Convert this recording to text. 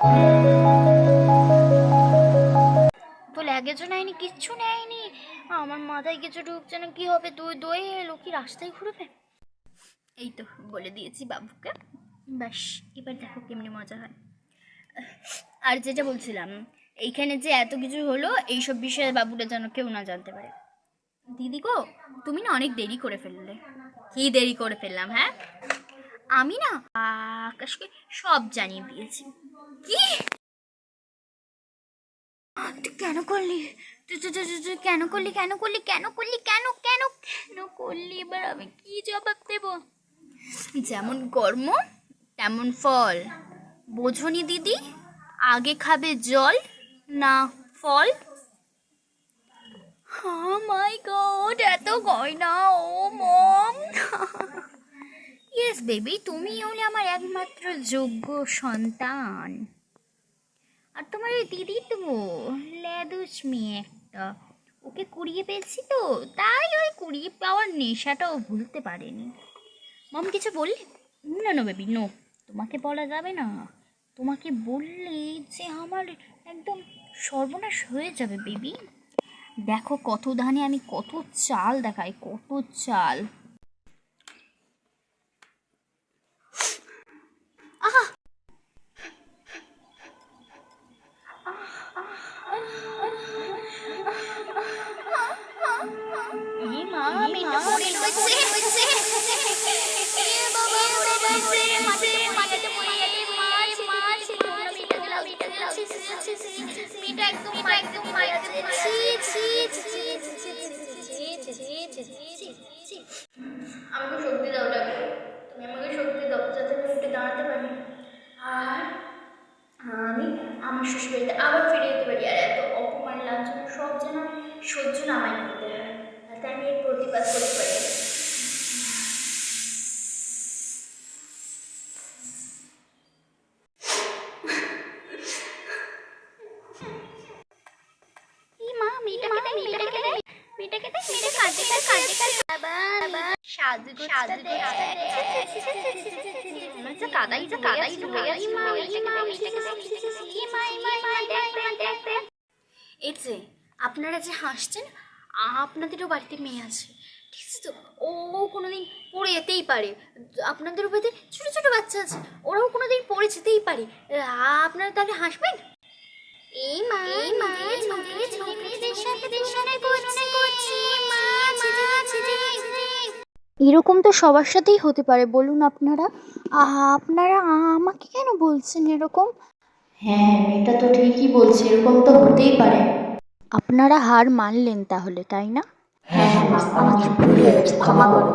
তো লাগেজও নেয়নি, কিচ্ছু নেয়নি। আমার মাথায় কিছু ঢুকছে না, কি হবে? দই এলো কি রাস্তায় ঘুরবে? এই তো বলে দিয়েছি বাবুকে, ব্যাস এবার দেখো কেমনি মজা হয়। আর যেটা বলছিলাম, এইখানে যে এত কিছু হলো, এইসব বিষয়ে বাবুটা যেন কেউ না জানতে পারে। দিদি গো, তুমি না অনেক দেরি করে ফেললে। কি দেরি করে ফেললাম? হ্যাঁ, আমি না আকাশকে সব জানিয়ে দিয়েছি। কি? তুই কেন করলি? তুই কেন করলি? কেন করলি? কেন করলি? কেন কেন কেন করলি? এবার আমি কি জবাব দেব? যেমন কর্ম তেমন ফল, বোঝনি দিদি? আগে খাবে জল না ফল? Oh my god, এত গয়না! ও মম! ইয়েস বেবি, তুমি হলে আমার একমাত্র যোগ্য সন্তান। আর তোমার ওই দিদি তো লেদুস মেয়ে একটা, ওকে কুড়িয়ে পেয়েছি তো, তাই ওই কুড়িয়ে পাওয়ার নেশাটাও ভুলতে পারেনি। মম কিছু বললি? না না বেবি, নো, তোমাকে বলা যাবে না। তোমাকে বললে যে আমার একদম সর্বনাশ হয়ে যাবে বেবি। দেখো কত ধানে আমি কত চাল দেখাই, কত চাল। এই মা, মেয়েটা পড়ে রয়েছে। এ বাবা, উড়ে গেছে, মাটিতে পড়ে গেছে। মাছ, মেয়েটা একদম মারা যাচ্ছে। ছি ছি ছি ছি ছি। আমাকে শক্তি দাও ডাক্তার, তুমি আমাকে শক্তি দাও যাতে আমি উঠে দাঁড়াতে পারি, আর আমি আমার শ্বশুরবাড়িতে আবার ফিরে যেতে পারি। আর এত অপমান লাঞ্ছনা সব যেন সহ্য নামাই করতে হয়, যাতে আমি এর প্রতিবাদ করতে পারি। এই যে আপনারা যে হাসছেন, আপনাদেরও বাড়িতে মেয়ে আছে, ঠিক আছে তো? ও কোনোদিন পড়ে যেতেই পারে। আপনাদেরও বাড়িতে ছোট ছোট বাচ্চা আছে, ওরাও কোনোদিন পড়ে যেতেই পারে। আপনারা তাহলে হাসবেন? এই মা এরকম তো সবার সাথেই হতে পারে, বলুন আপনারা। আপনারা আমাকে কেন বলছেন এরকম? হ্যাঁ, মেয়েটা তো ঠিকই বলছে, এরকম তো হতেই পারে। আপনারা হার মানলেন তাহলে, তাই না? হ্যাঁ হ্যাঁ মা, আমাদের ভুল হয়ে গেছে, ক্ষমা করো।